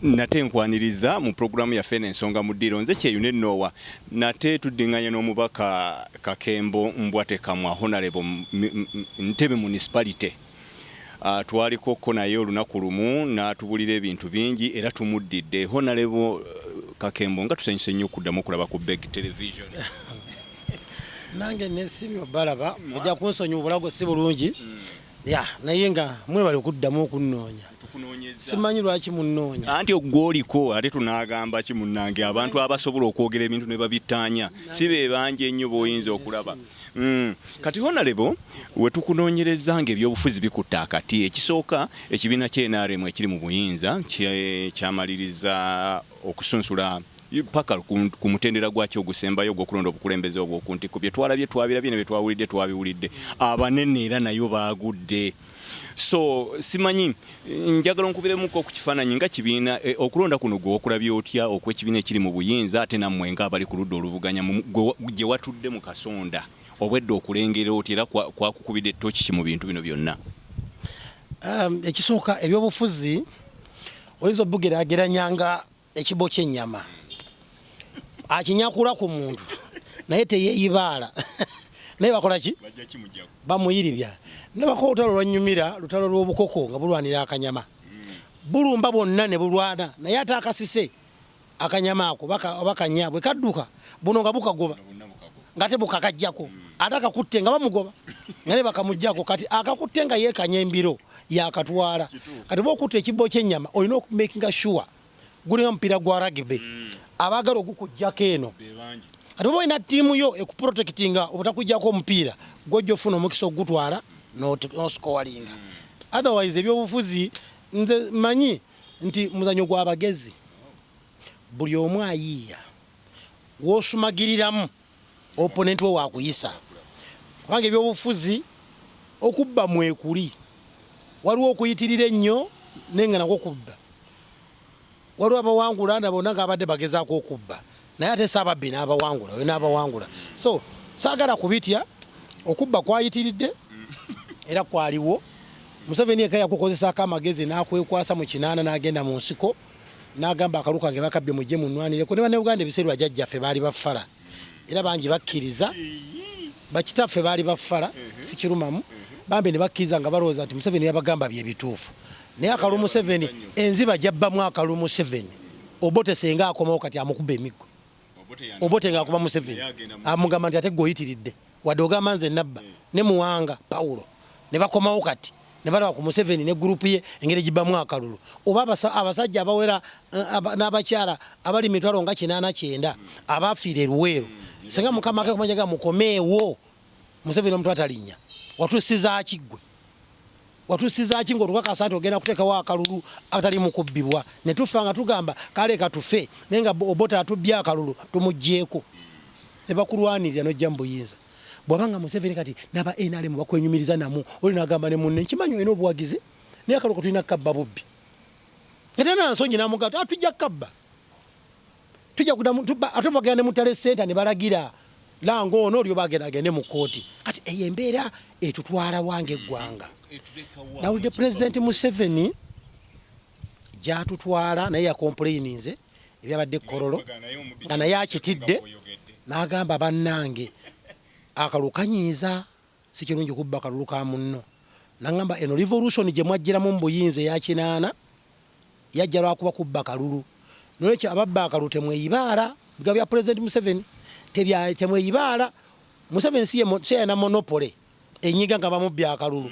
nate nkwaniriza mu programu ya Fene Ensonga Muddiro nze kyeyune Nowa nate tuddinganye n'omubaka Kakembo Mbwate Kamwa Honorable Ntebe Municipality twaliko ko naye olunaku lumu n'atubulira ebintu bingi era tumuddidde. Honorable Kakembo nga tusanyuse nnyo okuddamu okulaba ku Big Television. Nange nesimyo balaba ojja kunsonyiwa obulago si bulungi naye nga mwebale okuddamu okunnoonya. Simanyi lwaki munnoonya anti ogwoliko ate tunaagamba ki munnange abantu abasobola okwogera ebintu ne babittaanya si be banje ennyo b'oyinza okulaba. Kati Honorable we tukunoonyereza ng'ebyobufuzi bikutta akati. Ekisooka ekibiina ky'NRM ekiri mu buyinza kyamaliriza okusunsula paka ku mutendera gwakyo ogusembayo gw'okulonda obukulembeze obw'okuntikko bye twalabye twabirabye ne bye twawulidde twabiwulidde abanene era nayo baagudde. So simanyi njagala nkubiremuko ku kifaananyi nga kibiina okulonda kuno gwe okulabye otya okw'ekibiina ekiri mu buyinza ate nammwe nga abali ku ludda oluvuganya gye watudde mu kasonda obwedde okulengera otya era kwakukubidde ettooki ki mu bintu bino byonna? Ekisooka ebyobufuzi oyinza obugeraageranya nga ekibo ky'ennyama akinyakula ku muntu naye teyeeyibaala naye bakola ki? Bamuyiribya. Nebako olutalo lwanyumira lutalo lw'obukoko nga bulwanira akanyama bulumba bonna ne bulwana naye ate akasise akanyama ako bakanya bwe kadduka buno nga bukagoba nga te bukakajjako ate akakutte nga bamugoba nga ne bakamujjako kati akakutte nga yeekanya embiro yakatwala. Kati bw'okutta ekibbo ky'ennyama olina okumakinga sure gulinga mupiira gwa rugby abaagala ogukujjako eno. Kati bw'oba olina ttiimu yo ekuprotectinga obutakujjako omupiira gw'ojja ofuna omukisa ogutwala n'osikowalinga. Otherwise ebyobufuzi nze manyi nti muzanyo gw'abagezi buli omu ayiiya w'osumagiriramu opponent we waakuyisa kubanga ebyobufuzi okubba mwekuli waliwo okuyitirira ennyo naye nga nako kubba waliwo abawangula na bonna ng'abadde bagezaako okubba naye ate saababbi n'abawangula we n'abawangula. So saagala kubitya okubba kwayitiridde era kwaliwo. Museveni eka yakukozesaako amagezi n'akwekwasa mu kinaana n'agenda mu nsiko n'agamba akalu kange bakabbye mujje munnwanireko. Ne bannayuganda ebiseera bajjajjaffe baali bafala era bangi bakkiriza bakitaffe baali bafala si kirumamu bambi ne bakkiriza nga balowooza nti Museveni yabagamba bye bituufu. Naye akalu Museveni enziba jabbamu akalu Museveni Obote senga akomawo kati amukubba emiggo Obote ng'akuba Museveni amugamba nti ate gweoyitiridde wadde ogamba nze nabba ne Muwanga Paulo ne bakomawo kati ne balaba ku Museveni ne gurupu ye engeri gibbamu akalulu oba abasajja abawera n'abakyala abali mitwalo nga 89 abafiira eruweero senga mukama ake kumanyaga mukomeewo Museveni omuntu atalinnya watusiza kiggwe watusiza kingo tukakasa ati ogenda kuteekawo akalulu atali mukubbibwa ne tufa nga tugamba kale katufe naye nga Obote atubbye akalulu tumuggyeko ne bakulwanirira n'ojja mu buyinza. Bw'abanga Museveni kati n'aba NRM bakwenyumiriza namu oli n'agamba ne munne nkimanyi olina obuwagizi naye akaluko tulina kabba bubbi ate nansonyi n'amugamba atujja kabba tujja kudamu ate bagenda ne mu tale center ne balagira langa ono olyo bagenda agende mu kooti kati eyo embeera etutwala wange eggwanga. Nawulidde President Museveni gy'atutwala naye yakomplaininze ebyabadde Kololo nga naye akitidde n'agamba bannange akalu kanyiiza si kirungi kubba akalulu ka munno. N'agamba eno revolution gye mwajjiramu mu buyinza eya kinaana yajja lwakuba kubba akalulu nolwekyo ababba akalulu temweyibaala biga bya President Museveni temweyibaala. Museveni si yena monopole enyiga nga bamubya akalulu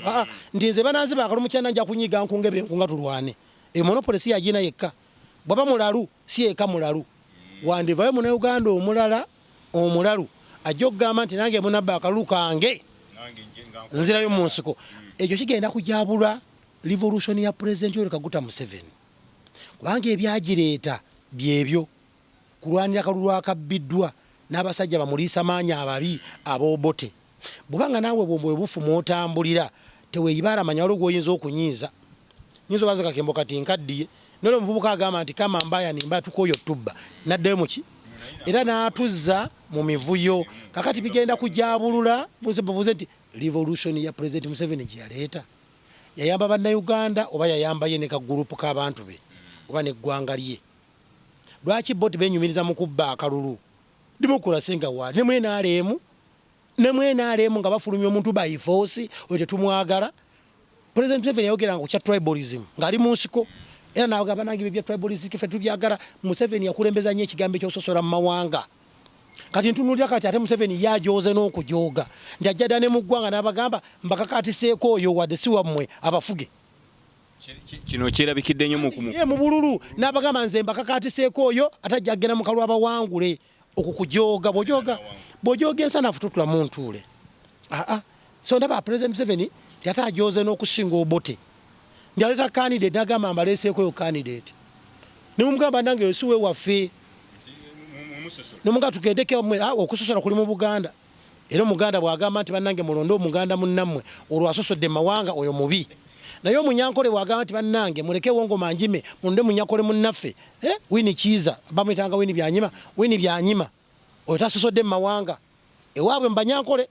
nti nze bananziba akalulu mukyana nja kunyiga nkungebe nkunga tulwane monopole si yagina yekka bwaba mulalu si yeka mulalu wandivayo muna Uganda omulalu ajja okugamba nti nange munabba akalulu kange nzirayo mu nsiko. Ekyo kigenda kujabula revolution ya President Yoweri Kaguta Museveni kubanga ebyagireeta byebyo kulwanira akalulu akabbiddwa n'abasajja bamuliisa maanyi ababi ab'Obote. Bw'obanga naawe bwe bufuma otambulira teweeyibaala manya waliwo gw'oyinza okunyiiza nyinza obaza Kakembo kati nkaddiye nolwo omuvubuka agamba nti kama mbaya nimba tukoyo tubba naddayo muki era n'atuzza mu mivuyo kakati bigenda kujabulula buze nti revolution ya President Museveni gye yaleeta yayamba bannayuganda oba yayamba ye ne kagurupu k'abantu be oba neggwanga lye lwaki bo tebenyumiriza mu kubba akalulu demokrasi nga wa ne mwenaalemu nga bafulumya omuntu by force oyo tetumwagala. President Museveni yayogera nga kya tribalism ng'ali mu nsiko era n'abagamba nange bya tribalism ffe tubyagala. Museveni yakulembeza nnyo ekigambo ekyososola mu mawanga. Kati ntunuulira kati ate Museveni yajooze n'okujooga nti ajjada ne mu ggwanga n'abagamba mbakakaatiseeko oyo wadde si wammwe abafuge. Kino kyerabikidde nnyo mu bululu n'abagamba nze mbakakaatiseeko oyo ate ajja agenda mu kalwa bawangule okukujooga bw'ojooga ensanafu tutula mu ntuule. So ndaba President Museveni ate ajooze n'okusinga obote nti aleeta candidate n'agamba mbaleeseeko oyo candidate ne mumugamba nange oyo si we waffe nomuga tugendeke okusosola kuli mu Buganda era omuganda bw'agamba nti bannange mulonde omuganda munnammwe olwo asosodde mawanga oyo mubi. Naye omunyankole bw'agamba nti bannange mulekewo ngoma njime mulonde munyankole munnaffe Winnie Kiiza bamuyitanga Winnie Byanyima oyo tasosodde mu mawanga ewaabwe mu banyankole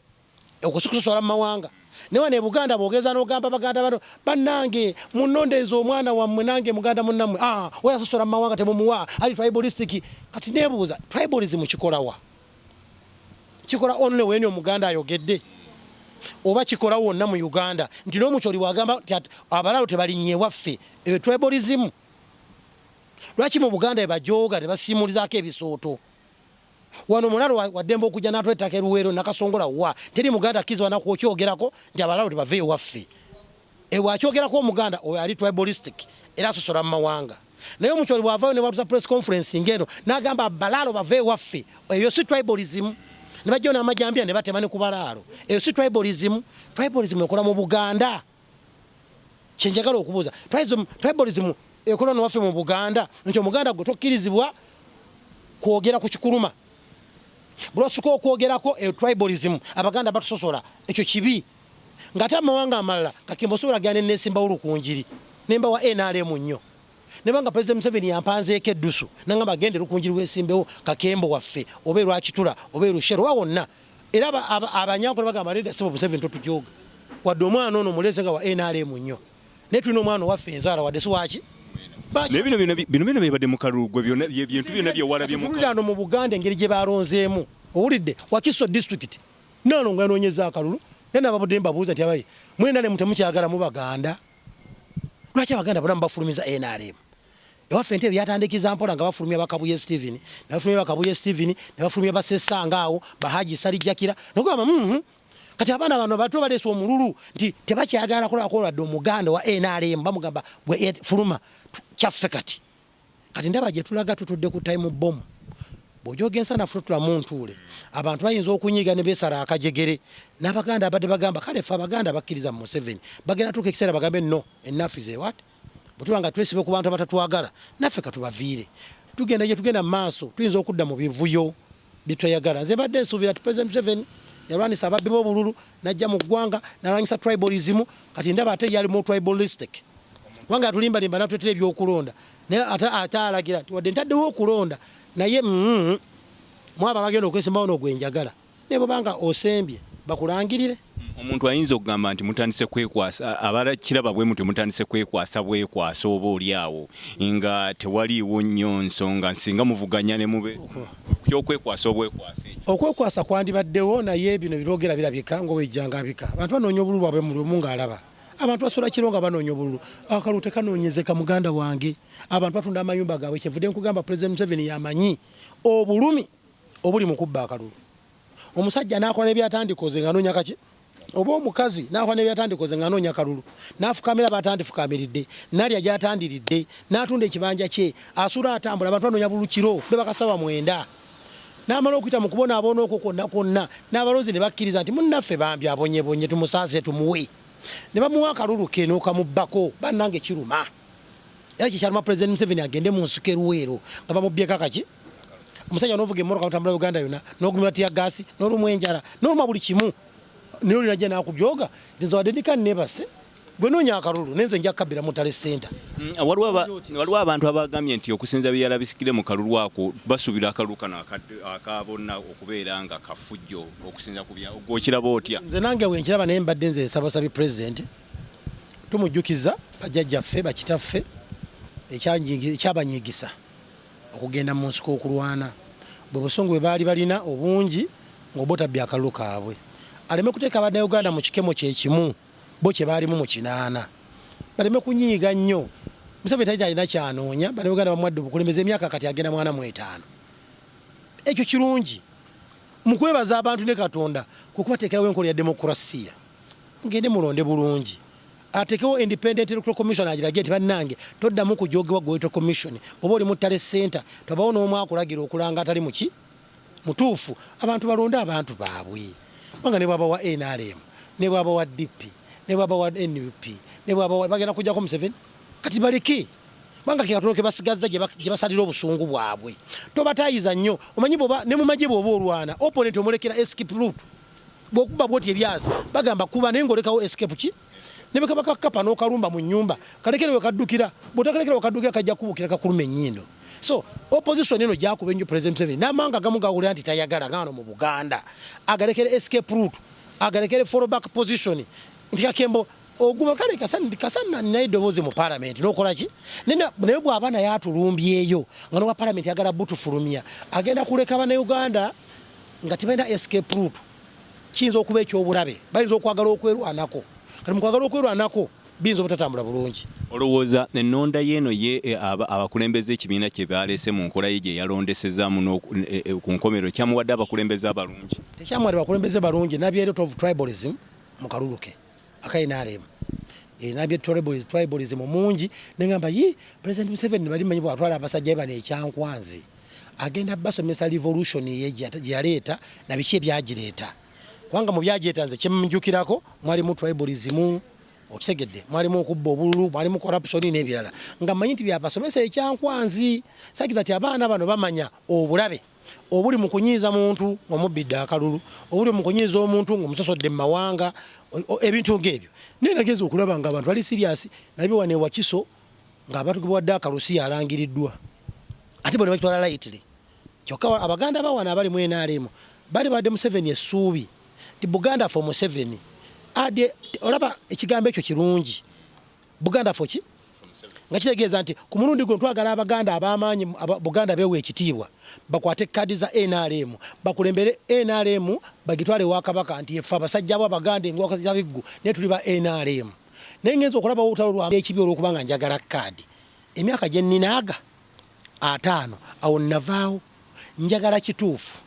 okusosola mu mawanga. Newa ne Buganda bwogeza n'ogamba baganda bano bannange munondeeza omwana wammwe nange muganda munnammwe oyo asosola mu mawanga temumuwa ali tribalistic. Kati neebuuza tribalism kikolawa kikola only weni omuganda ayogedde oba kikola wonna mu Uganda nti n'omukyoli bw'agamba abalaalo tebalinnye waffe eyo tribalism. Lwaki mu Buganda ebajooga ne basiimulizaako ebisooto wano mulalo waddemba okujja n'atwettaka eruweero nakasongola wa teri muganda kiza wanaku okyogerako nti abalaalo tebaveeyo waffe ewakyogerako omuganda oyo ali tribalistic era asosola mu mawanga. Naye omukyoli bw'avaayo ne batusa press conference ngeno n'agamba abalaalo baveeyo waffe eyo si tribalism. Ne bajja n'amajambya ne batema ne ku balaalo eyo si tribalism. Tribalism ekola mu Buganda kyenjagala okubuuza tribalism ekola nowaffe mu Buganda nti omuganda gwe tokkirizibwa kwogera ku kikuluma bulwasuka okwogerako tribalism abaganda batusosola ekyo kibi ng'ate amawanga amalala kakembo osobola genda nesimbawo lukunjiri nemba wa NRM nnyo nebanga President Museveni yampanzeeko eddusu nangamba agende lukunjiri wesimbewo kakembo waffe oba lwakitula oba lushero wa wonna era abanyankole bagamba leda sibo Museveni totujooga wadde omwana ono muleze nga wa NRM nnyo naye tulina omwana owaffe enzaala wadde siwaki bino bibadde mu kalulu gwe bintu byonna byewalabye mu Buganda engeri gye balonzeemu owulidde Wakiso district nalonga yanoonyeza akalulu naye nababudde mbabuuza nti abaye mwena ne mutemukyagala mu Baganda lwaki abaganda bonna mubafulumiza NRM ewaffe ente byatandikiza mpola nga bafulumya Bakabuye Stephen ne bafulumya Basesanga awo Bahaji Salijjakira nogamba kati abaana bano bato baleese omululu nti tebakyagala kulakoladde omuganda wa NRM bamugamba bwe fuluma kyaffe kati ndaba gye tulaga tutudde ku time bomb bw'ojooga ensanafu tutula mu ntuule abantu bayinza okunyiiga ne beesala akajegere n'abaganda abadde bagamba kale ffe abaganda bakkiriza mu Museveni bagenda tuuka ekiseera bagambe no enough is what bwe tuba nga twesibe ku bantu abatatwagala naffe katubaviire tugenda gye tugenda mu maaso tuyinza okudda mu bivuyo bye tweyagala. Nze mbadde nsuubira ti President Museveni yalwanisa ababbi b'obululu najja mu ggwanga nalwanyisa tribalism kati ndaba ate yali mu tribalistic kubanga atulimbalimba natwetera ebyokulonda naye ate alagira nti wadde ntaddewo okulonda naye mwaba bagenda okwesimbawo n'ogwenjagala naye bwebanga osembye bakulangirire. Omuntu ayinza okugamba nti mutandise kwekwasa abakiraba bwe muti mutandise kwekwasa bwekwasa oba oliawo nga tewaliiwo nnyo nsonga singa muvuganya ne mube kyokwekwasa obwekwasa ekyo okwekwasa kwandibaddewo naye bino birogera birabika ng'owejjanga bika abantu banoonya obululu bwabwe mu lumu ng'alaba abantu basobola kiro nga banoonya obululu akalulu tekanoonyezeka muganda wange abantu batunda amayumba gaabwe kyevudde nkugamba President Museveni yamanyi obulumi obuli mu kubba akalulu. Omusajja n'akola n'ebyatandikoze ng'anoonya kaki oba omukazi n'akola n'ebyatandikoze ng'anoonya kalulu n'afukamira batandifukamiridde n'alya gy'atandiridde n'atunda ekibanja kye asula atambula abantu banoonya bulu kiro be bakasaba 9 n'amala okuyita mu kubonaabona okwo kwonna n'abalonzi ne bakkiriza nti munnaffe bambi abonyebonye tumusaase tumuwe ne bamuwa akalulu ke n'okamubbako bannange kiruma era kyekyaluma President Museveni agende mu nsiko eruweero nga bamubbyeko kaki omusajja n'ovuga emmoroka n'otambula Uganda yonna n'ogumira tiya gaasi n'olumwa enjala n'oluma buli kimu naye oli najja n'akubyoga nti nze wadde ndika nnebase gwe noonya akalulu nenze nja kukabbira mu Tale Center. Waliwo abantu abagambye nti okusinza bye yalabisikire mu kalulu ako basuubira akalulu kano akabonna okubeera nga kafujjo okusinza ku bya gw'okiraba otya? Nze nange wenkiraba naye mbadde nze nsabasabye President tumujjukiza bajjajjaffe bakitaffe ekyabanyigisa okugenda mu nsiko okulwana bwe busungu bwe baali balina obungi ng'obotabya akalulu kaabwe aleme kuteeka Abannayuganda mu kikemo kyekimu bo kye baalimu mu 8 baleme kunyiiga nnyo Museveni talina kyanoonya Bannayuganda bamwadde obukulembeze emyaka kati agenda mwana mu 5 ekyo kirungi mu kwebaza abantu ne Katonda kukubateekerawo enkola ya demokrasiya ngende mulonde bulungi atekewo independent electoral commission agirage nti bannange toddamu kujogebwa gwe electoral commission oba oli mu ttale center tobawo n'omu akulagira okulanga atali muki mutuufu abantu balonde abantu baabwe banga ne bwaba wa NRM ne bwaba wa DP ne bwaba wa NUP ne bwaba bagenda kujjako Museveni kati baleke banga Katonda ke basigaza gye basalira obusungu bwabwe tobatayiza nnyo omanyi boba ne mu magye bwoba olwana opponent omulekera escape route bwokuba bwoti ebyazi bagamba kuba naye ng'olekawo escape ki ne bekabaka kapa n'okalumba mu nnyumba kalekere we kaddukira bw'otakalekera we kaddukira kajja kubukira kakuluma ennyindo so opposition eno gyakuba ennyo President Museveni n'amawanga agamu gawulira nti tayagala ngano mu Buganda agalekere escape route agalekere fallback position nti Kakembo oguma kale kasana naye eddoboozi mu parliament n'okola ki naye bw'aba naye atulumbyeyo nga n'owa parliament yagala butufulumya agenda kuleka Bannayuganda nga tebalina escape route kiyinza okuba ekyobulabe bayinza okwagala okwerwanako kati mukwagala okwerwanako biyinza obutatambula bulungi olowooza ennonda yeeno ye abakulembeze ekibiina kye baleese mu nkola ye gye yalondesezaamu ku nkomero kyamuwadde abakulembeze abalungi tekyamuwadde abakulembeze balungi nabyerot of tribalism mu kalulu ke akainaremu nabye tribalism mungi nengamba President Museveni bali manyi bwatwala abasajja bano ekyankwanzi agenda basomesa revolution ye gye yaleeta na biki ebyagireeta kubanga mu byagireeta nze kyemujjukirako mwalimu tribalism okisegedde mwalimu okubba obululu mwalimu corruption n'ebirala nga manyi nti byabasomesa ekyankwanzi sakiza ti abaana bano bamanya obulabe obuli mu kunyiiza muntu omubbidde akalulu obuli mu kunyiiza omuntu ng'omusosodde mu mawanga ebintu ng'ebyo naye nageza okulaba nga abantu bali serious nabyo wane Wakiso ng'abantu gebwadde akalusi alangiriddwa ate bwe bakitwala lightly kyokka Abaganda bawana abali mu NRM bali badde Museveni essuubi ti Buganda for Museveni ade olaba ekigambo ekyo kirungi Buganda for ki nga kitegeeza nti ku mulundi gwe twagala Abaganda ab'amaanyi Buganda beewa ekitiibwa bakwate kadi za NRM bakulembere NRM bagitwale wa Kabaka nti effe abasajja abo Abaganda engwaka za biggu naye tuli ba NRM naye ngenza okulaba olutalo lwa ekibi olw'okubanga njagala kadi emyaka gye nninaaga 5 awo navaawo njagala kituufu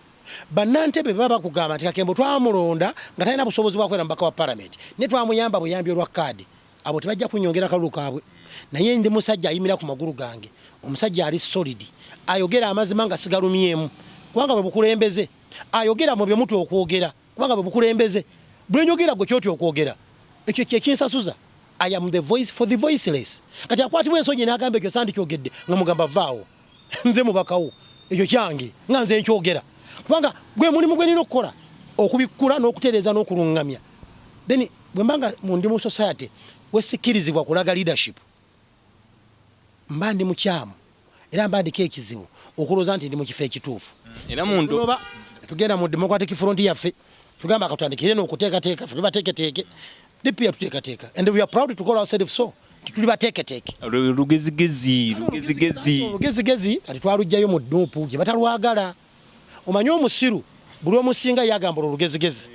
bannantebe baba bakugamba nti Kakembo twamulonda nga talina busobozi bwa kwera mbaka wa parliament ne twamuyamba buyambi olwa kadi abo tebajja kunyongera kalulu kaabwe naye ndi musajja ayimira ku magulu gange omusajja ali solid ayogera amazima nga sigalumyemu kubanga bwe bukulembeze ayogera mu bye mutu okwogera kubanga bwe bukulembeze bwe njogera gwe kyoti okwogera ekyo kye kinsasuza I am the voice for the voiceless kati akwatibwa ensonyi n'agamba ekyo sandi kyogedde nga mugamba vaawo nze mubakawo ekyo kyange nga nze nkyogera kubanga gwe mulimu gwe nina okukola okubikkula n'okutereeza n'okulungamya then bwe mbanga mu ndi mu society wesikkirizibwa kulaga leadership mba ndi mukyamu era mba ndiko ekizibu okulooza nti ndi mu kifo ekituufu era mundu tugenda mu Democratic Front yaffe tugamba akatandikire n'okuteekateeka ffe tubateeketeeke DP yatuteekateeka and we are proud to call ourselves so tuli bateeketeeke lugezigezi kati twalugjayo mu dduupu gye batalwagala omanyi omusiru buli omusinga yagamba olugezigezi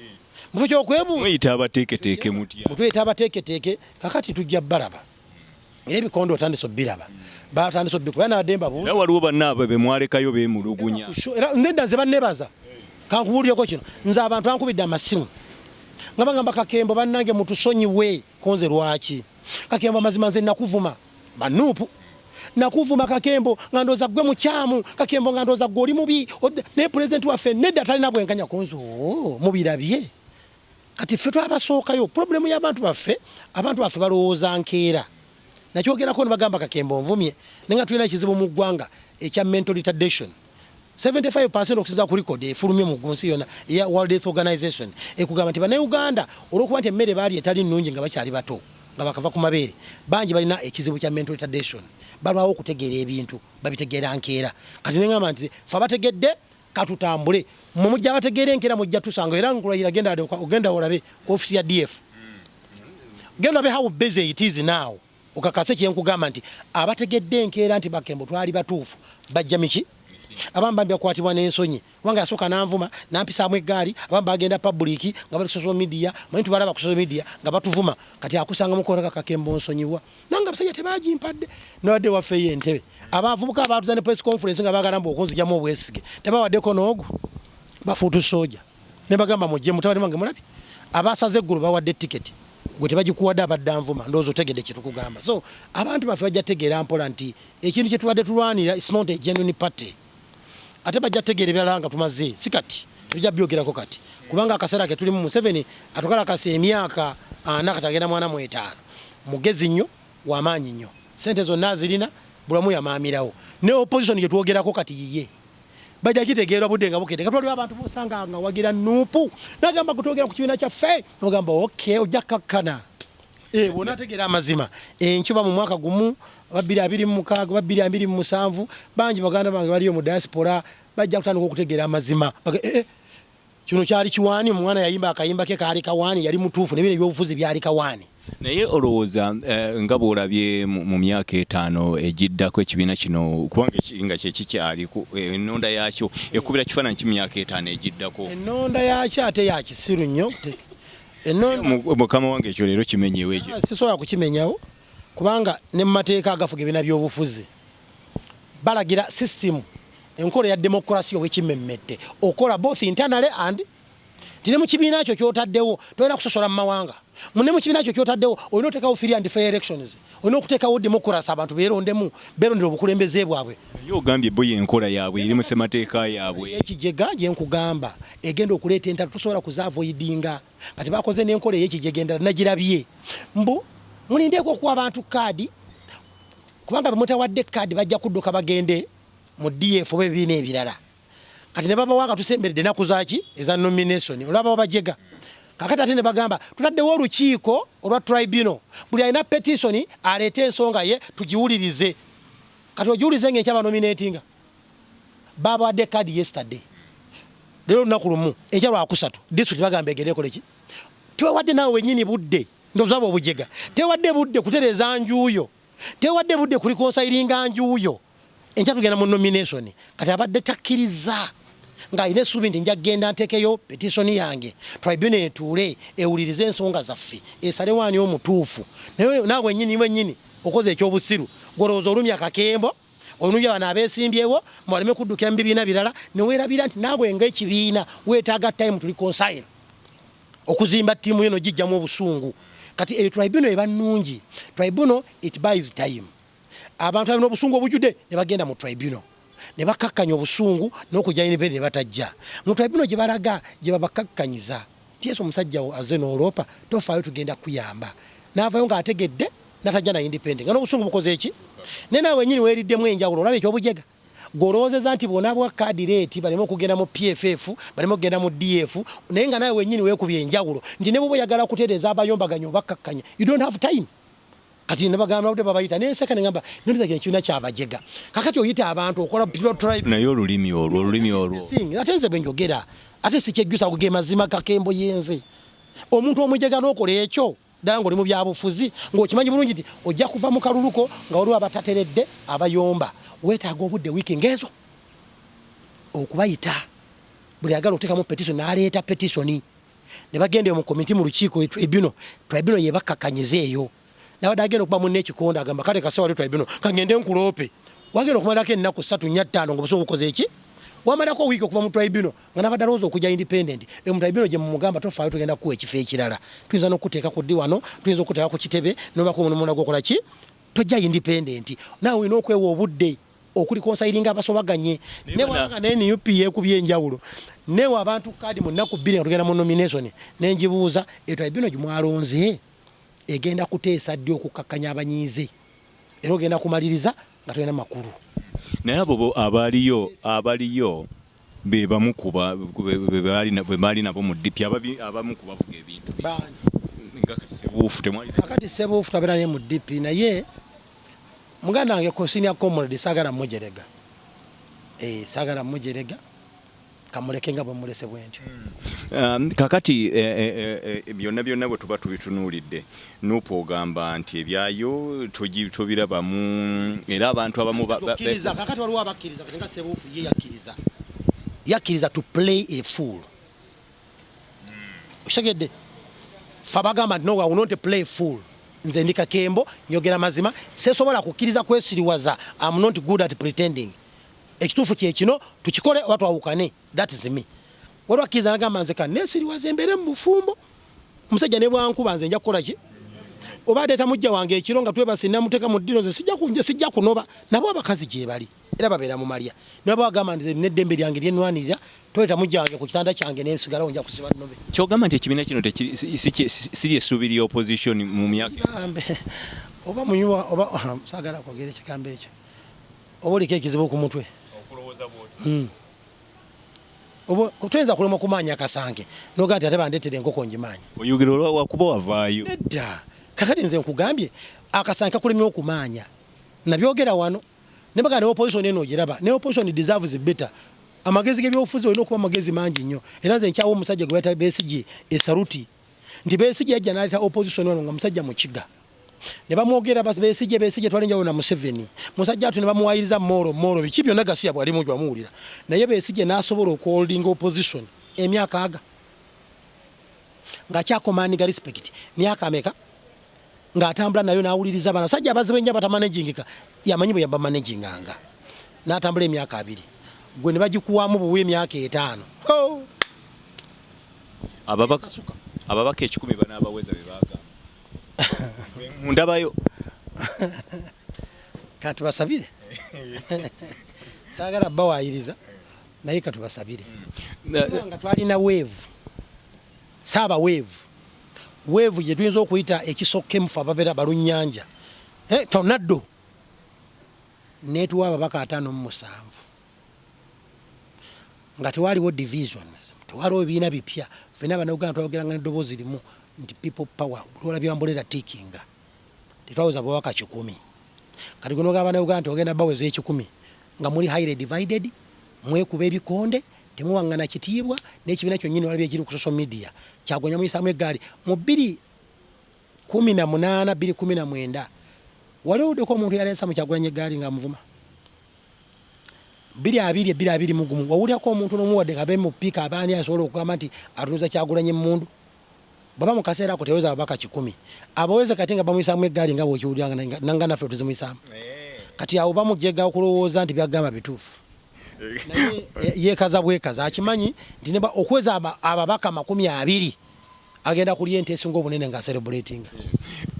mufe kyokwebu mweyita abateeketeeke mutya mutweyita abateeketeeke kakati tujja balaba era ebikondo otandise obbiraba batandise obbikuba nademba era waliwo bannaabwe be mwalekayo beemulugunya era nedda nze bannebaza kankubuuliryeko kino nze abantu ankubidde amasimu nga bagamba Kakembo bannange mutusonyiwe konze lwaki Kakembo amazima nze nakuvuma banuupu nakuvuma Kakembo nga ndooza gwe mukyamu Kakembo nga ndooza gwe oli mubi naye pulezidenti waffe nedda talina bwenkanya konze mubirabye kati ffe twabasookayo problemu y'abantu baffe balowooza nkeera nakyogerako ne bagamba Kakembo nvumye naye nga tulina ekizibu mu ggwanga ekya mental retardation 75% okusinza ku record efulumye mu nsi yonna eya World Health Organization ekugamba nti Bannayuganda olw'okuba nti emmere baali etali nnungi nga bakyali bato nga bakava ku mabeere bangi balina ekizibu kya mental retardation balwawo okutegeera ebintu babitegeera nkeera kati neŋŋamba nti fe abategedde katutambule mumujja abategeera enkeera mujja tusanga era nkulayira genda olabe ku ofisi ya DF genda olabe how busy it is now okakase kyenkugamba nti abategedde enkeera nti Bakembo twali batuufu bajja miki abamu bambi bakwatibwa n'ensonyi kubanga yasooka nanvuma nampisaamu eggaali abamu bagenda public nga bali ku social media manyi tubalaba ku social media nga batuvuma kati akusanga mukola Kakembo nsonyiwa nanga abasajja tebagimpadde nawadde waffe y'entebe abavubuka abaatuza ne press conference nga bagamba okunzijamu obwesige tebawaddeko n'ogu bafuutu soja ne bagamba mujje mutabani wange mulabi abasaze eggulu bawadde tiketi gwe tebagikuwadde abadde anvuma ndowooza otegedde kye tukugamba so abantu baffe bajja tegeera mpola nti ekintu kye tubadde tulwanira is not a genuine party ate bajja tegeera ebirala nga tumaze si kati tujja byogerako kati kubanga akaseera ke tulimu Museveni atukalakasa emyaka 4 kati agenda mwana mu 5 mugezi nnyo w'amaanyi nnyo sente zonna azirina bulamu yamaamirawo ne opposition gye twogerako kati yiye bajja kitegeerwa budde nga bukedde katwaliwo abantu bosanga nga wagira nuupu nagamba kutwogera ku kibiina kyaffe nogamba okay ojja kakkana wona ategeera amazima enkuba mu mwaka gumu 2026 2027 bangi baganda bange baliyo mu diaspora bajja kutandika okutegeera amazima kino kyali kiwaani omwana yayimba akayimba ke kaali kawaani yali mutuufu nebino ebyobufuzi byali kawaani naye olowooza nga bw'olabye mu myaka 5 egiddako ekibiina kino kubanga nga kyekikyali ennonda yaakyo ekubira kifaananyi ki myaka 5 egiddako ennonda yaakyo ate yakisiru nnyo mukama wange ekyo leero kimenyeewo ekyo sisobola kukimenyawo kubanga ne mu mateeka agafuga ebibiina by'obufuzi balagira system enkola ya demokrasi owekimemmedde okola both internally and tine mu kibiina kyo kyotaddewo tolina kusosola mu mawanga munne mu kibiina kyo kyotaddewo olina oteekawo free and fair elections olina okuteekawo demokrasi abantu beerondera obukulembeze bwabwe naye ogambye bo yenkola yaabwe eri mu ssemateeka yaabwe ekijega gyenkugamba egenda okuleeta entalo tosobola kuzaavoidinga kati bakoze n'enkola ey'ekijega endala nagirabye mbu mulindeeko okuwa abantu kaadi kubanga bemutawadde kaadi bajja kudduka bagende mu DF oba ebibiina ebirala kati ne babawanga tusemberedde ennaku zaaki eza nomination olwaba bajega kakati ate ne bagamba tutaddewo olukiiko olwa tribunal buli alina petition aleete ensonga ye tugiwulirize kati ogiwulize ng'enkyaba nominatinga babawadde kaadi yesterday leero olunaku lumu enkya lwakusatu district bagamba egende ekoleki tewadde naawe wennyini budde ndozaba obujega tewadde budde kutereeza njuuyo tewadde budde kuli konsayiringa njuuyo enkya tugenda mu nomination kati abadde takkiriza nga ine subi nti njagenda ntekeyo petition yange tribunal etuule ewulirize ensonga zaffe esale wani omutuufu naawe wennyini okoze ekyobusiru golowooza olumya Kakembo olumya bano abeesimbyewo mwaleme kuddukira mu bibiina birala neweerabira nti naawe ng'ekibiina weetaaga time tuli konsayiro okuzimba ttiimu yeno gijjamu obusungu kati eyo tribunal eba nnungi tribunal it buys time abantu balina obusungu obujjudde ne bagenda mu tribunal ne bakakkanya obusungu n'okujja independent ne batajja mu tribunal gye balaga gye babakakkanyiza Yesu omusajja azze n'oloopa tofaayo tugenda kuyamba n'avaayo ng'ategedde n'atajja na independent nga n'obusungu bukoze eki ne naawe wennyini weeriddemu enjawulo olaba ekyobujega golowoozeza nti bona bwa kaadi reeti baleme okugenda mu PFF baleme okugenda mu DF naye nga naawe wennyini weekubye enjawulo nti ne bwe oyagala kutereeza abayombaganya obakakkanya you don't have time kati ne bagamba budde babayita nenseka ne ngamba nondiza ekibiina kyabajega kakati oyita abantu okola tribe naye olulimi olwo ate nze bwe njogera ate si kyejjusa kuge mazima Kakembo yenze omuntu omujega n'okola ekyo ddala ng'oli mu byabufuzi ng'okimanyi bulungi nti ojja kuva mu kaluluko nga waliwo abatateredde abayomba weetaaga obudde wiiki ng'ezo okubayita buli agala okuteekamu petition n'aleeta petitioni ne bagenda mu komiti mu lukiiko tribunal ye bakakkanyiza eyo n'abadde agenda okuba munne ekikondo agamba kale kasawa wali tribunal kangende nkuloope wagenda okumalako ennaku 3 4 5 ng'obusobola okukoza eki wamalako wiiki okuva mu tribunal nga n'abadde alowooza okujja independent mu tribunal gye mumugamba tofaayo tugenda kuwa ekifo ekirala tuyinza n'okuteeka ku ddi wano tuyinza okuteeka ku kitebe n'obako omunomuno gwokola ki tojja independent naawe olina okwewa obudde okuli konsayiringa abasobaganye newanga naye NUP yeekubye enjawulo newa abantu kaadi mu nnaku 2 nga tugenda mu nomination nenjibuuza tribunal gimwalonze egenda kuteesa ddi okukakkanya abanyiize era ogenda kumaliriza nga tolina makulu naye abo abaliyo be bamu kuba be baali nabo mu DP abamu kubavuga ebintu nga kati Sebuufu tabeera naye mu DP naye muganda wange senior comrade saagala mujerega saagala mujerega kamuleke nga bwe mulese bwentyo. Kakati byonna bwe tuba tubitunuulidde Nuupu ogamba nti ebyayo tobirabamu era abantu abamu tukkiriza kakati waliwo abakkiriza kati nga Ssebuufu ye yakkiriza to play a fool. Okitegedde fe bagamba nti no I will not play a fool. Nze ndi Kakembo njogera mazima sesobola kukkiriza kwesiriwaza. I'm not good at pretending. Ekituufu kye kino tukikole oba twawukane. That is me. Waliwo akkiriza nagamba nze kanneesiriwaza embeere mu bufumbo. Omusajja ne bwankuba nze nja kukola ki? Oba ateeta mujja wange ekiro nga twebase namuteeka mu ddiro nze sijja kunoba. Nabo abakazi gye bali era babeera mu malya. Nabo bagamba nze n'eddembe lyange lyenwanirira toleeta mujja wange ku kitanda kyange n'ensigalawo nja kusiba nnobe. Kyogamba nti ekibiina kino siri essuubi lya opposition mu myaka oba munywa oba saagala kwogera ekigambo ekyo oba oliko ekizibu ku mutwe oba tuyinza kulema okumaanya akasange noga nti ate bandeetere enkoko ngimaanya oyogera olwakuba wavaayo nedda kakati nze nkugambye akasange kakulemye okumaanya nabyogera wano ne bagamba ne opposition eno ogiraba ne opposition deserves better. Amagezi g'ebyobufuzi olina okuba amagezi mangi nnyo era nze nkyawo omusajja gwe bayita Besigye esaluti nti Besigye yajja n'aleeta opposition wano nga musajja mukiga ne bamwogera Besigye twalinjawo na Museveni musajja atu ne bamuwayiriza moro biki byonna Gasiya bwali mu bamuwulira naye Besigye n'asobola okuholdinga opposition emyaka aga ng'akyakomaaniga respect myaka ameka ng'atambula nayo n'awuliriza bana basajja abazibu ennyo batamanagingika yamanyi bwe yaba managinganga n'atambula emyaka 2 gwe ne bagikuwamu buwe emyaka 5 ababaka 10 banaabaweza be baagamba mundabayo katubasabire saagala bawayiriza naye katubasabire nga twalina weevu gye tuyinza okuyita ekisokka mufu ababeera balunnyanja tornado neetuwa ababaka 57 nga tewaliwo divisions tewaliwo ebibiina bipya fena bannayuganda twayogeranga n'eddoboozi limu nti people power tulabya mbulera tikinga tetwaweza babaka 10 kati gonoga bannayuganda togenda baweza 10 nga muli highly divided mwekuba ebikonde temuwangana kitiibwa n'ekibiina kyonnyini walabye ekiri ku social media Kyagulanyi muyisaamu eggaali mu 2018 waliwuddeko omuntu yaleesa mu Kyagulanyi eggaali ng'amuvuma 2021 wawulyako omuntu n'omuwadde kabe mu piika abaani asobola okugamba nti atuuza Kyagulanyi emmundu baba mu kaseera ako teweza ababaka 10 abaweza kati nga bamuyisaamu eggaali nga bw'okiwuliranga nanga naffe tuzimuyisaamu kati awo bamujjega okulowooza nti byagamba bituufu naye yeekaza bwekaza akimanyi nti neba okweza ababaka 20 agenda kulya enteeso ng'obunene nga celebrating.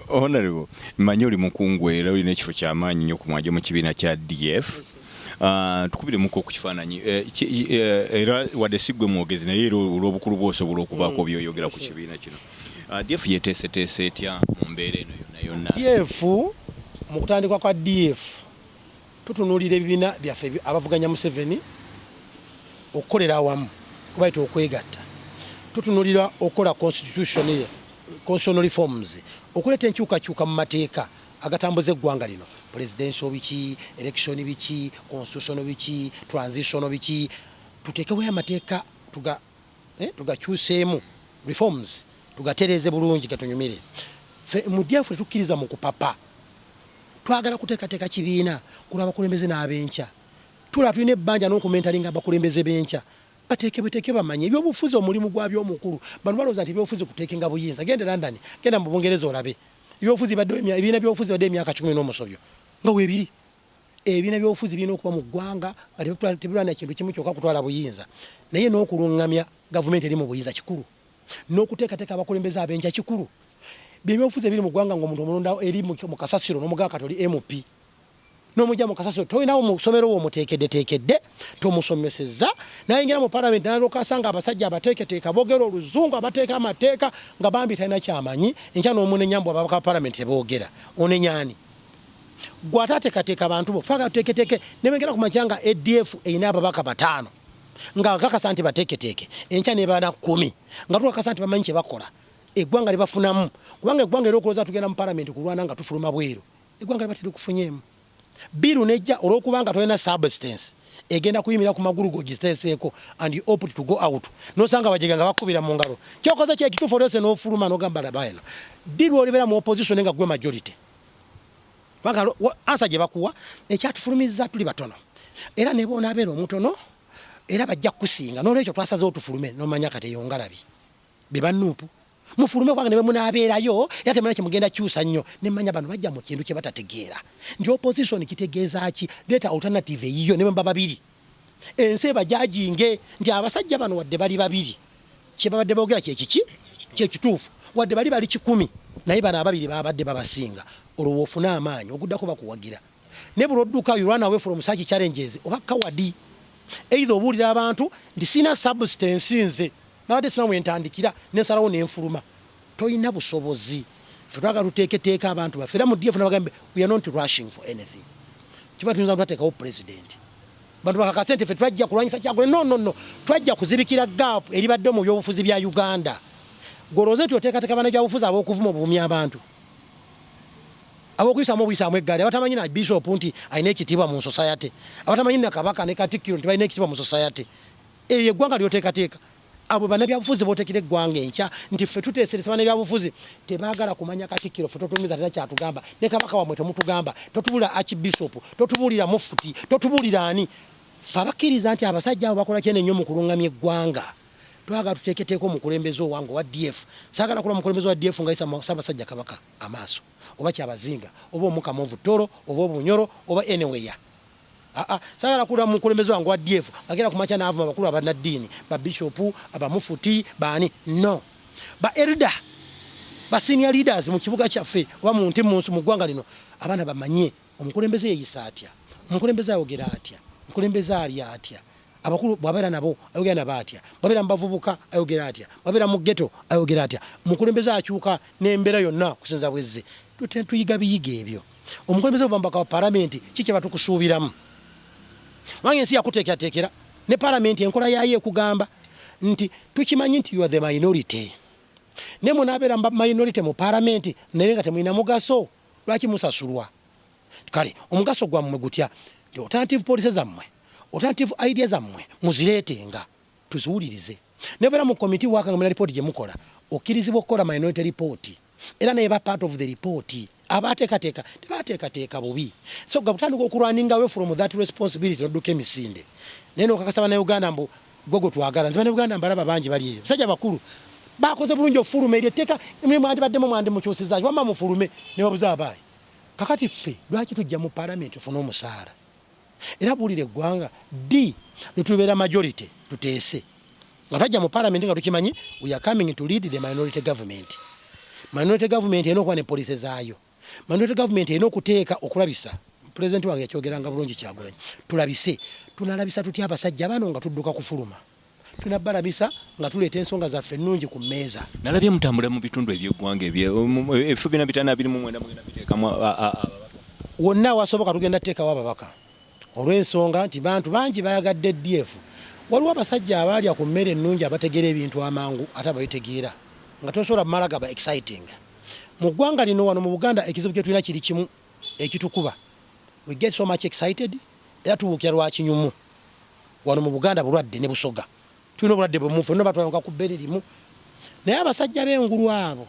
Honorable manyi oli mukungu era olina ekifo ky'amaanyi nnyo ku mwajja mu kibiina kya DF. Tukubiremu ku kifaananyi era wadde siggwe mwogezi naye era olw'obukulu bw'osobola okubaako byoyogera ku kibiina kino. DF yeteeseteese etya mu mbeera eno yonna? DF mu kutandikwa kwa DF tutunuulira ebibiina byaffe abavuganya Museveni okukolera awamu kubayita okwegatta tutunuulira okukola constitutional reforms okuleeta enkyukakyuka mu mateeka agatambuza eggwanga lino presidential biki election biki constitutional biki transitional biki tuteekewo amateeka tugakyuseemu reforms tugatereeze bulungi gatunyumire mu DF tukkiriza mu kupapa twagala kuteekateeka kibiina kulaba abakulembeze n'abenkya tulina ebbanja n'okumentalinga abakulembeze benkya bateeke bamanye ebyobufuzi omulimu gwabyo omukulu bano balowooza nti ebyobufuzi kuteekenga buyinza genda London genda mu Bungereza olabe ebibiina byobufuzi badde emyaka 10 n'omusobyo nga weebiri ebibiina byobufuzi birina okuba mu ggwanga nga tebirwana kintu kimu kyokka kutwala buyinza naye n'okuluŋŋamya gavumenti eri mu buyinza kikulu n'okuteekateeka abakulembeze abenkya kikulu byobufuzi ebiri mu ggwanga ng'omuntu omulonda eri mu kasasiro n'omugaa katoli MP n'omujja mu kasasiro tolinawo mu ssomero wo omuteekeddeteekedde tomusomesezza nayingira mu palamenti nalooka asanga abasajja abateeketeeka boogera oluzungu abateeka amateeka nga bambi talina kyamanyi enkya n'omunenyambu ababaka ba palamenti teboogera onenyaani gwe ate ateekateeka abantu bo faaga tuteeketeeke nebengera ku makya nga ADF erina ababaka 5 nga kakasa nti bateeketeeke enkya nebaana 10 nga tukakasa nti bamanyi kye bakola eggwanga libafunamu kubanga eggwanga era okulooza tugenda mu palamenti kulwana nga tufuluma bweru eggwanga libatera kufunyeemu biru nejja olw'okubanga tolina substance egenda kuyimira ku magulu go giteseeko and you opt to go out nosanga bajega nga bakubira mu ngalo kyokoze kye kitufu olese n'ofuluma n'ogamba labayino diri olibera mu opposition nga gwe majority baka ansa gye bakuwa ekyatufulumiza tuli batono era ne bona abeera omutono era bajja kusinga n'olwekyo twasaze otufulume n'omanya kati yongalabi be bannuupu mufulume kwange ne bwe munaabeerayo era temanya kye mugenda kyusa nnyo ne mmanya bano bajja mu kintu kye batategeera nti opposition kitegeeza ki leeta alternative eyiyo ne bamba babiri ensi ebajajinge nti abasajja bano wadde bali babiri kye babadde boogera kyekiki kyekituufu wadde bali 100 naye bano ababiri babadde babasinga olwo ofuna amaanyi oguddako bakuwagira ne bulodduka you run away from such challenges oba kawadi either obuulira abantu nti sina substance nze nabadde sina wentandikira nensalawo nenfuluma toyina busobozi ffe twagala tuteeketeeka abantu baffe era mu DF nabagambe we are not rushing for anything kiba tuyinza tutateekawo president bantu bakakase nti ffe twajja kulwanyisa kyagule no twajja kuzibikira gap eribadde mu byobufuzi bya Uganda goloze nti oteekateeka bana byabufuzi ab'okuvuma obuvumi abantu abokuyisaamu obuyisaamu eggaali abatamanyi na bishop nti alina ekitiibwa mu society abatamanyi na kabaka ne katikkiro nti balina ekitiibwa mu society eyo eggwanga lyoteekateeka abo bannabyabufuzi bootekera eggwanga enkya nti ffe tuteeseresa bannabyabufuzi tebaagala kumanya katikkiro ffe totumiza tera kyatugamba ne kabaka wamwe temutugamba totubuulira archbishop totubuulira mufuti totubuulira ani ffe abakkiriza nti abasajja abo bakola kyene nnyo mu kulungamya eggwanga twagala tuteeketeeka omukulembeze owange owa DF saagala kula omukulembeze wa DF nga yisa Ssaabasajja Kabaka amaaso oba kyabazinga oba omukama ovutoro oba obunyoro oba anywhere saagala kula mukulembeze wange wa DF agera kumakya naavuma abakulu abanaddiini babishopu abamufuti baani no ba elder ba senior leaders mu kibuga kyaffe oba mu nti munsi mu ggwanga lino abaana bamanye omukulembeze yeyisa atya omukulembeze ayogera atya omukulembeze ali atya abakulu bw'abeera nabo ayogera nabo atya bw'abeera mu bavubuka ayogera atya bw'abeera mu ghetto ayogera atya omukulembeze akyuka n'embeera yonna kusinza bwezze tuyiga biyiga ebyo omukulembeze bw'obambaka wa palamenti kiki batukusuubiramu wange ensi yakuteekerateekera ne palamenti enkola yayo ekugamba nti tukimanyi nti you are the minority ne munaabeera minority mu palamenti naye nga temulina mugaso lwaki musasulwa kale omugaso gwammwe gutya nti alternative policy zammwe alternative idea zammwe muzireetenga tuziwulirize nebeera mu komiti wakanga muna report gye mukola okkirizibwa okukola minority report era naye ba part of the report abateekateeka tebateekateeka bubi so gabutandika okulwaninga away from that responsibility nodduka emisinde naye nokakasa bannayuganda mbu gwe twagala nze bannayuganda mbalaba bangi bali eyo basajja bakulu bakoze bulungi okufuluma eryo etteeka mwandibaddemu mwandimukyusiza wamma mufulume ne babuza abaayi kakati ffe lwaki tujja mu palamenti ofune omusaala era buulire eggwanga d netubeera majority tuteese nga twajja mu palamenti nga tukimanyi we are coming to lead the minority government erina okuba ne police zaayo minority government erina okuteeka okulabisa pulezidenti wange yakyogeranga bulungi Kyagulanyi tulabise tunalabisa tutya abasajja bano nga tudduka kufuluma tunabbalabisa nga tuleeta ensonga zaffe ennungi ku mmeeza nalabye mutambula mu bitundu ebyeggwanga ebifo byonna 529 mugenda biteekamu wonna wasoboka tugenda tuteekawo ababaka olw'ensonga nti bantu bangi bayagadde DF waliwo abasajja abaalya ku mmere ennungi abategeera ebintu amangu ate ababitegeera nga tosobola bamala gaba exciting mu ggwanga lino wano mu Buganda ekizibu kye tulina kiri kimu ekitukuba we get so much excited era tubuukira lwa kinyumu wano mu Buganda bulwadde ne busoga tulina obulwadde bwemufu no batwalanga ku bbere limu naye abasajja b'engulu abo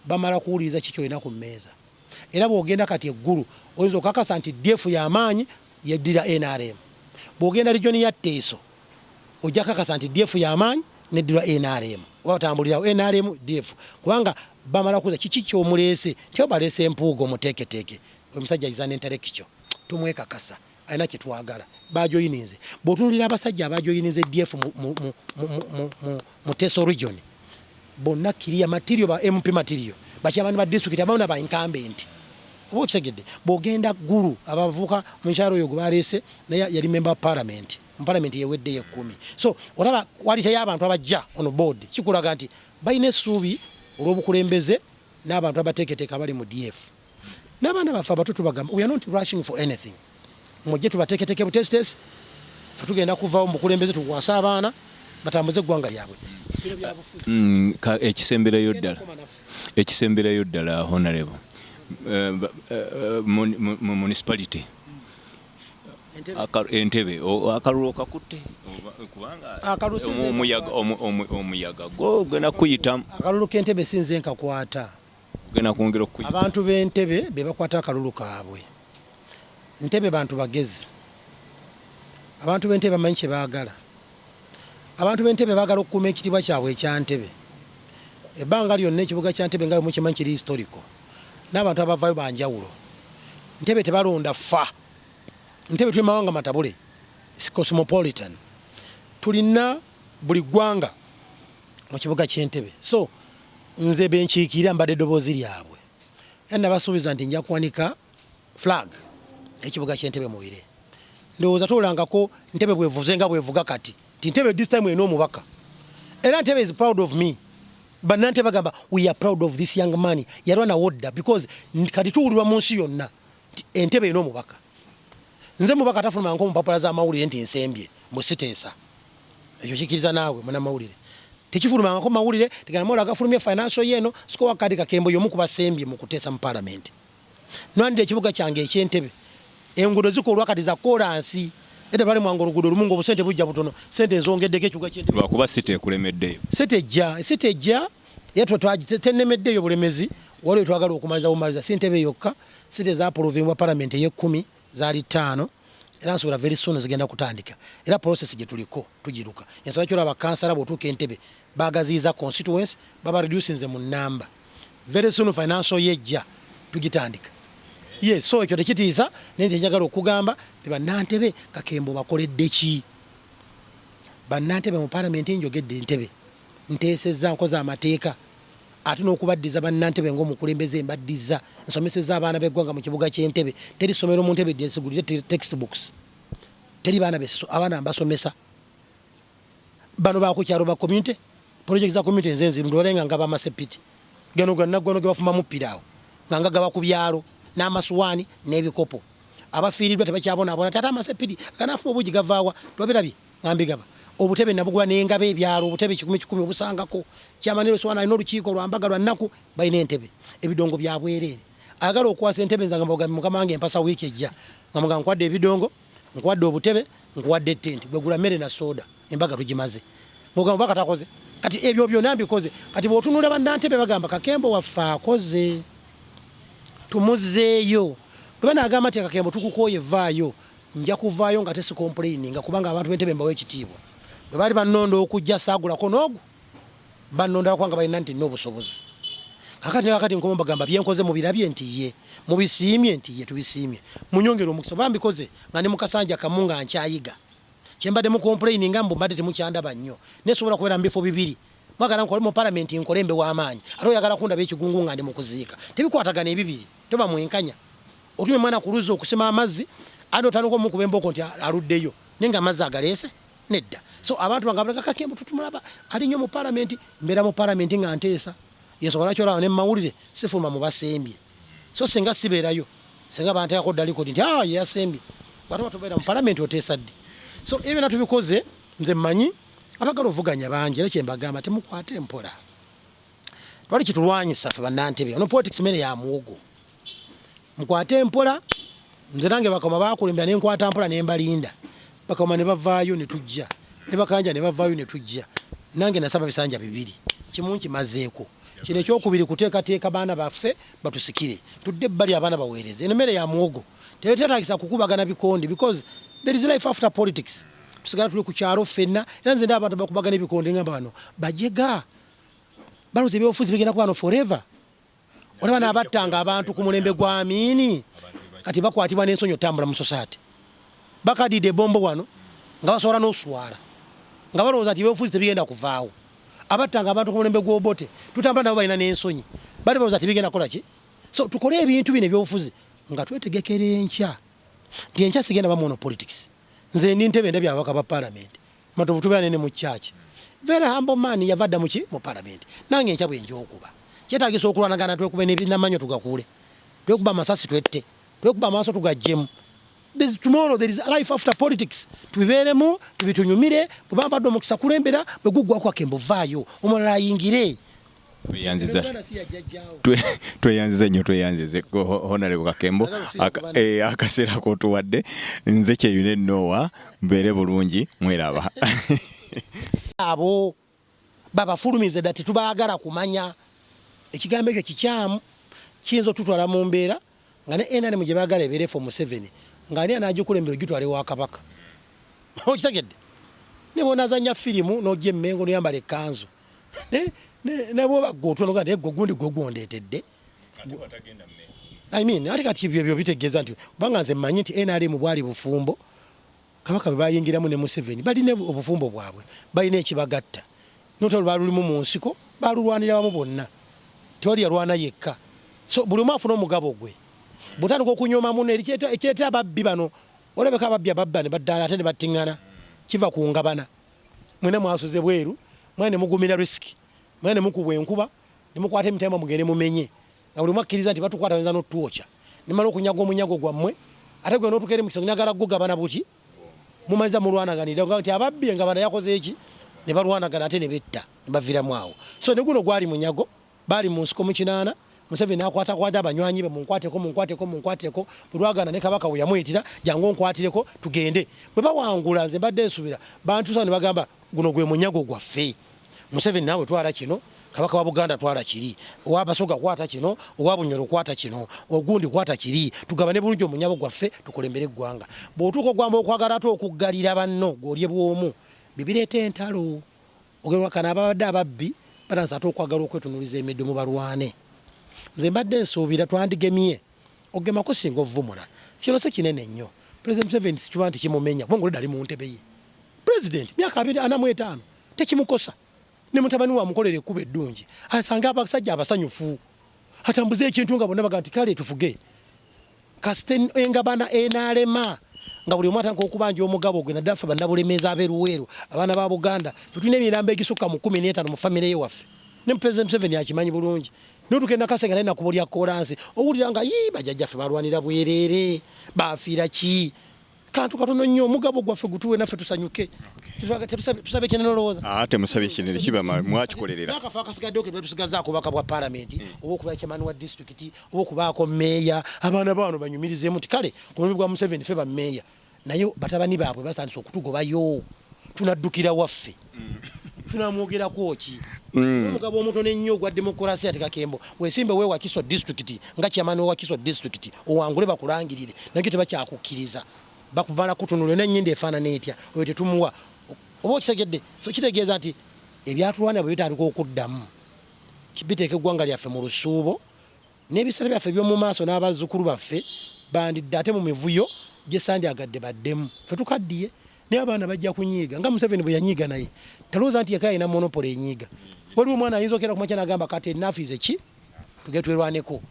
bamala kuwuliriza kiki olina ku mmeeza era bw'ogenda kati eggulu oyinza okukakasa nti DF y'amaanyi yeddira NRM bw'ogenda regioni ya Teeso ojja kakasa nti DF y'amaanyi neddira NRM oba otambulirawo NRM DF kubanga bamala kuza kiki kyomuleese tyo baleese empuugo muteeketeeke omusajja izana enterekikyo tumwekakasa alina kyetwagala bajoyininze bw'otunulira abasajja abajoyininze DF mu Teso region bonna kiriya material ba MP material bakyabani ba district abaana ba incumbent oba okitegedde bw'ogenda ggulu abavuka mu nkyalo oyo gwe baleese naye yali member of parliament mu parliament yewedde 10 so olaba walitayo abantu abajja ono board kikulaga nti balina essuubi olw'obukulembeze n'abantu abateeketeeka bali mu DF n'abaana baffe abato tubagamba we are not rushing for anything mujje tubateeketeeke butesitesi fe tugenda kuvaawo mu bukulembeze tukwase abaana batambuze eggwanga lyabwe ekisemberayo ddala honorable municipality entebe akalulu kakutte kubanga omuyaga gogenda kuyitamu akalulu k'entebe sinze nkakwata ogenda kwongera okuyita abantu b'entebe be bakwata akalulu kaabwe ntebe bantu bagezi abantu b'entebe bamanyi kye baagala abantu b'entebe baagala okukuuma ekitiibwa kyabwe ekya ntebe ebbanga lyonna ekibuga kya ntebe nga mukimanyi kiri historical n'abantu abavaayo banjawulo ntebe tebalonda fa ntebe tuli mawanga matabule cosmopolitan tulina buli ggwanga mu kibuga ky'entebe so nze benkiikira mbadde eddoboozi lyabwe era nabasuubiza nti nja kuwanika flag ekibuga ky'entebe mu bire ndowooza tolangako ntebe bwevuze nga bwevuga kati ti ntebe this time eno omubaka era ntebe is proud of me bannantebe bagamba we are proud of this young man yalwana wodda because kati tuwulirwa mu nsi yonna entebe eno omubaka nze mubaka tafuluma nko mupapula z'amawulire nti nsembye musiteesa ekyo kikiriza naawe munamawulire tekifuluma nko mawulire teganamola agafulumye financial yeno sikowa kadi kakembo yomu kubasembye mu kuteesa mu parliament nwandire ekibuga kyange eky'entebe enguudo zikolwa kati za kolansi ete bali mwango oluguudo lumu ng'obusente bujja butono sente enzongeddeko ekibuga ky'entebe lwakuba site ekulemeddeyo site ejja tenemeddeyo bulemezi waliwo twagala okumaliza bumaliza si ntebe yokka site zapuluvingwa parliament ey'ekumi zaali 5 era nsobola very soon zigenda kutandika era process gye tuliko tugiruka ensonga kyolaba bakansala bw'otuuka entebe bagaziiza constituency baba reducinze mu namba very soon financial yejja tugitandika yes so ekyo tekitiisa naye njagala okugamba bannantebe kakembo bakoledde ki bannantebe mu parliament njogedde entebe nteesezza nkoza amateeka ate n'okubaddiza bannantebe ng'omukulembeze mbaddiza nsomesezza abaana b'eggwanga mu kibuga ky'entebe teri ssomero mu ntebe lyesigulire textbooks teri abaana mbasomesa bano bakukyalo ba community project za community nzenzirundu olenga nga bamasepiti gano gannaggwano ge bafumamu piraawo nga gaba ku byalo n'amasuwaani n'ebikopo abafiiriddwa tebakyabonaabona tata amasepiti ganafuma obugi gavaawa twabirabye ngambigaba obutebe nabugula n'engaba ebyalo obutebe 10 obusangako kyamaniro swana alina olukiiko lwambaga lwa nnaku balina entebe ebidongo bya bwereere agala okwasa entebe nzanga mboga mukama wange empasa wiiki ejja nga muganga nkwadde ebidongo nkwadde obutebe nkwadde tenti bwegula mmere na soda embaga tugimaze muganga baka takoze kati ebyo byonna mbikoze kati bw'otunula bannantebe bagamba kakembo waffe akoze tumuzeeyo bwe banaagamba nti kakembo tukukooye vaayo nja kuvaayo nga tesi complaininga kubanga abantu b'entebe mbawa ekitiibwa bwe bali bannonda okujja saagulako n'ogwo bannonda kubanga balina nti n'obusobozi kakati nkomo bagamba byenkoze mubirabye nti ye mubisiimye nti ye tubisiimye munyongere omukisa bambikoze nga ndi mukasanja kamu nga nkyayiga kyembadde mu complaininga mbu mbadde temukyandaba nnyo nesobola kubeera mu bifo bibiri mwagala nkole mu parliament nkolembe w'amaanyi ate oyagala kundaba ekigungu nga ndi mu kuziika tebikwatagana ebibiri toba mwenkanya otume mwana ku luzzi okusima amazzi ate otandika omukuba emboko nti aluddeyo naye nga amazzi agaleese nedda so abantu bangabulaga kakembo tutumulaba ali nnyo mu parliament mbeera mu parliament nga nteesa yensobola kyolaba ne mawulire sifuluma mu basembye so singa sibeerayo singa banteekako dalikodi nti yeyasembye batuba tubeera mu parliament oteesa ddi so ebyo byonna tubikoze nze mmanyi abagala ovuganya bangi era kyembagamba temukwate empola twali kitulwanyisa ffe bannantebe ono politics mere ya muwogo mukwate empola nze nange bakoma bakulembera nenkwata mpola nembalinda bakoma ne bavaayo ne tujja ne bakanja ne bavaayo ne tujja nange nasaba bisanja bibiri kimu nkimazeeko kino ekyokubiri kuteekateeka baana baffe batusikire tudde ebbali abaana baweereze eno mmere ya muwogo tetetagisa kukubagana bikondi because there is life after politics tusigala tuli ku kyalo ffenna era nze ndaba abantu bakubagana ebikondi ngamba bano bajega baloza ebyobufuzi bigenda kuba no forever olaba n'abattanga abantu ku mulembe gwa Amini kati bakwatibwa n'ensonyi otambula mu society bakadide bombo wano nga basobola n'oswala nga balowooza nti ebyobufuzi tebigenda kuvaawo abattanga abantu ku mulembe gw'Obote tutambula nabo balina n'ensonyi bali balowooza tebigenda kukola ki so tukole ebintu bino ebyobufuzi nga twetegekera enkya nti enkya sigenda bamuono politics nze ndi ntebe ndabye ababaka ba parliament matovu tubeera nene mu church very humble man yavadda muki mu parliament nange enkya bwe njokuba kyetaagisa okulwanagana twekube n'ebinamanyo tugakuule twekuba amasasi twette twekuba amaaso tugajjemu tomorrow there is life after politics tubibeeremu tubitunyumire bwe bambadde omukisa kulembera bwe guggwako akembo vaayo omulala ayingire tweyanziza nnyo tweyanzize Honorable Kakembo akaseera kotuwadde nze Kyeyune Noah mbeere bulungi mweraba abo babafulumize dda tetubaagala kumanya ekigambo ekyo kikyamu kiyinza otutwala mu mbeera nga ne NRM gye baagala ebeere for Museveni ng'ani anaagikulembera ogitwale wa Kabaka okitegedde ne bw'onaazannya firimu n'ojja emmengo n'oyambala ekkanzu ne bw'oba g'otwala naye gwe gundi gwe gwondeetedde ate kati ebyo bitegeeza nti kubanga nze mmanyi nti NRM bwali bufumbo Kabaka bwe bayingiramu ne Museveni balina obufumbo bwabwe balina ekibagatta notalo balulimu mu nsiko balulwanira wamu bonna tewali yalwana yekka so buli omu afuna omugabo gwe butandika okunyooma muno ekyeta ababbi bano olabeka ababbi ababba ne baddala ate ne battiŋŋana kiva ku ngabana mwena mwasuze bweru mwena ne mugumira risiki mwena ne mukubwa enkuba ne mukwata emitembo mugende mumenye nga buli omu akkiriza nti batukwata bayinza n'otwokya ne mala okunyaga omunyago gwammwe ate gwe n'otukeere mu kiso nyagala gugabana buki mumaziza mulwanaganira nti ababbi engabana yakoze eki ne balwanagana ate ne betta ne baviramu awo so ne guno gwali munyago bali mu nsiko mu kinaana Museveni akwata abanywanyi be munkwateko bulwagana ne Kabaka we yamuyitira jangu nkwatireko tugende bwe bawangula nze mbadde nsubira bantu ne bagamba guno gwe munyago gwaffe Museveni nawe twala kino Kabaka wa Buganda twala kiri owa Basoga kwata kino owa Bunyoro kwata kino ogundi kwata kiri tugabane bulungi omunyago gwaffe tukulembere eggwanga bw'otuuka ogwamba okwagala ate okuggalira banno gw'olye bw'omu bibireeta entalo ogerwa kana ababadde ababbi batansa ate okwagala okwetunuliza emiddo mu balwane nze mbadde nsuubira twandigemye ogemako singa ovumula kino si kinene nnyo President Museveni sikiba nti kimumenya kubanga olidde ali mu ntebe ye President myaka 45 tekimukosa ne mutabani wa mukolere ekkuba eddungi asanga abasajja abasanyufu atambuze ekintu nga bonna baga nti kale tufuge kasite engabana enaalema nga buli omu atandika okubanja omugabo gwe naddaffe bannabulemeezi ab'eruweero abaana ba Buganda fe tulina emirambo egisukka mu 15 mu famire ye waffe ne President Museveni akimanyi bulungi n'otugenda Kasenga naye nakubo lya kolansi owulira nga bajjajjaffe balwanira bwereere baafiira ki kantu katono nnyo omugabo gwaffe gutuwe naffe tusanyuke tusabe kinene olowooza temusabe kinene kiba mwakikolerera n'akafo akasigaddewo ke tusigazaako obubaka bwa paalamenti oba okuba kyamaani wa disitulikiti oba okubaako mmeeya abaana bano banyumirizemu nti kale ku mulimu gwa Museveni ffe bammeeya naye batabani baabwe basandise okutugobayo tunaddukira waffe tunamwogerako ki omugabo omutono ennyo ogwa demokolasi ati Kakembo weesimbe we Wakiso disitulikiti nga kyamaani wa Wakiso disitulikiti owangule bakulangirire nakyo tebakyakukkiriza bakubala kutunula n'ennyinda efaanana etya oyo tetumuwa oba okitegedde so kitegeeza nti ebyatulwana bwe bitandika okuddamu biteeka eggwanga lyaffe mu lusuubo n'ebiseera byaffe by'omu maaso n'abazzukulu baffe bandidde ate mu mivuyo gye sandyagadde baddemu ffe tukaddiye naye abaana bajja kunyiiga nga Museveni bwe yanyiiga naye talowooza nti yeka alina monopoly enyiiga waliwo omwana ayinza okera kumakya n'agamba kati enaafize ki tugende twerwaneko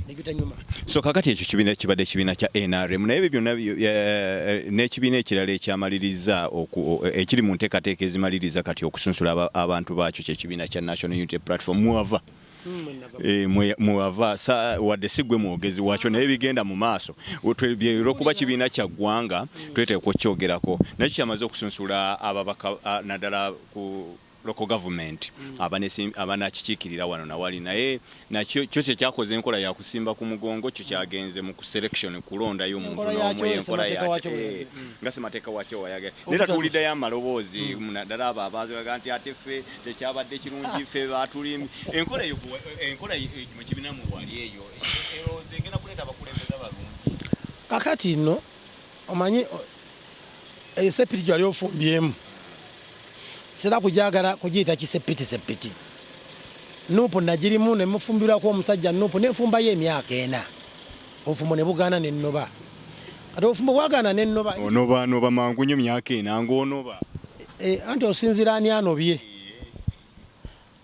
nebitanyuma so kakati ekyo kibiina kibadde ekibiina kya NRM naye ebyo byonna n'ekibiina ekirala ekyamaliriza ekiri mu nteekateeka ezimaliriza kati okusunsula abantu baakyo kyekibiina kya National Unity Platform muwava muwava wadde si gwe mwogezi wakyo naye bigenda mu maaso olwokuba kibiina kya ggwanga tweteekwa okukyogerako nakyo kyamaze okusunsula ababaka naddala ku local government abanakikiikirira wano nawali naye nakyo kyo kyekyakoze enkola yakusimba ku mugongo kyo kyagenze mu selection kulondayo omuntu n'omu enkola yakyo nga semateeka wakyo wayagala naye tatuwuliddayo amaloboozi naddala abo abaga nti ate ffe tekyabadde kirungi ffe batulimbi enkola mu kibiina mu wali eyo erowooza egenda kuleeta abakulembeze abalungi kakati nno omanyi esepiti gyali ofumbyemu sera kujagala kugiyita kisepiti nupu nagirimu ne mufumbirako omusajja nupu nefumbayo emyaka 4 obufumbo ne bugaana nennoba kati obufumbo bwagaana nennoba onoba mangu nnyo myaka 4 ng'onoba anti osinzira ani anobye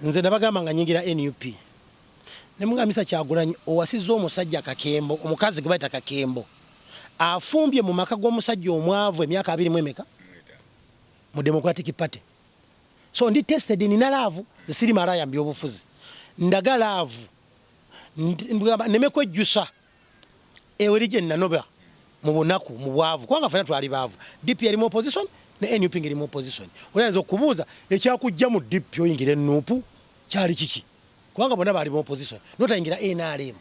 nze nabagamba nga nyingira NUP ne mugambisa Kyagulanyi owasizza omusajja Kakembo omukazi gwe bayita Kakembo afumbye mu maka g'omusajja omwavu emyaka 20 emeka mu Democratic Party so ndi tested nina laavu zisiri maraya mbyobufuzi ndaga laavu nemekwejjusa ewelije nanoba mu bunaku mu bwavu kubanga fena twali baavu DP yali mu opposition ne NUP ngiri mu opposition olenza okubuuza ekyakujja mu DP oyingira ennuupu kyali kiki kubanga bonna baali mu opposition notayingira NRM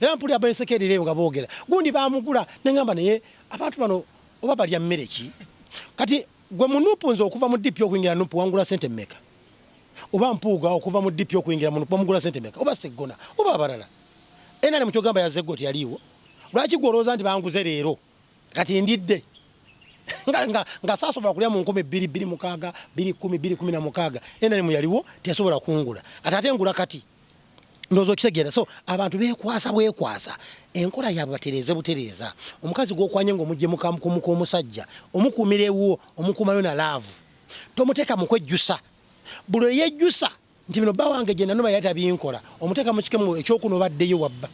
era mpuli abasekeri leo nga boogera gundi baamugula nengamba naye abantu bano oba balya mmere ki kati gwe munupu nze okuva mu DP okuyingira nupu wangula sente mmeka oba mpuuga okuva mu DP okuyingira mu nupu wamugula sente mmeka oba seggona oba abalala NRM kyogamba yazeggoti yaliwo lwaki gwolooza nti banguze leero kati ndidde nga saasobola kulya mu 2026 2010 NRM yaliwo teyasobola kungula ate ngula kati ndozo kisegera so abantu bekwasa enkola yaabwe batereze butereza omukazi gwokwanye ngo mujje mukamukumuko omusajja omukumirewo omukumayo na love tomuteka mukwejjusa bulo yejjusa nti bino bawange gye nanoba yata binkola omuteka mukikemu ekyokuno baddeyo wabba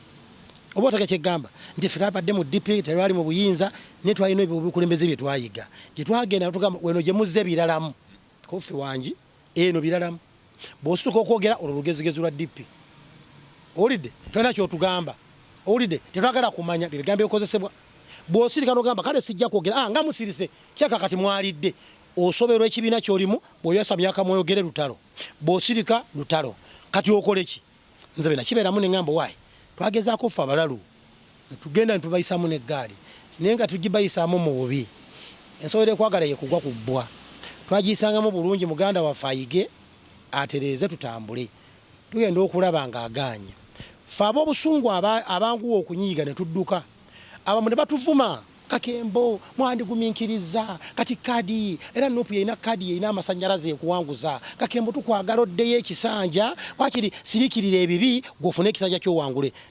oba otaka kyegamba nti firabadde mu DP terwali mu buyinza ne twalina ebikulembeze bye twayiga gye twagenda tugamba weno gye muzze biralamu kofi wangi eno biralamu bwosituka okwogera olwo lugezigezi lwa DP olide tolina kyotugamba olide tetwagala kumanya bigambo ebikozesebwa bwosirika nogamba kale sijja kwogera nga musirise kyaka kati mwalidde osoberwa ekibiina kyolimu bw'oyasa myaka mwogere lutalo bwosirika lutalo kati okole ki nze bena kibeeramu neŋŋamba waayi twagezaako ffe abalalu tugenda netubayisaamu neggaali naye nga tugibayisaamu mu bubi ensoberera ekwagala yekugwa ku bbwa twagiyisangamu bulungi muganda waffe ayige atereeze tutambule tugenda okulaba ng'agaanye ffe ab'obusungu abanguwa okunyiiga ne tudduka abamu ne batuvuma kakembo mwandigumiikiriza kati kadi era nupu yeyina kadi yeyina amasannyalaze ekuwanguza kakembo tukwagala oddeyo ekisanja wakiri sirikirira ebibi gwofune ekisanja kyowangule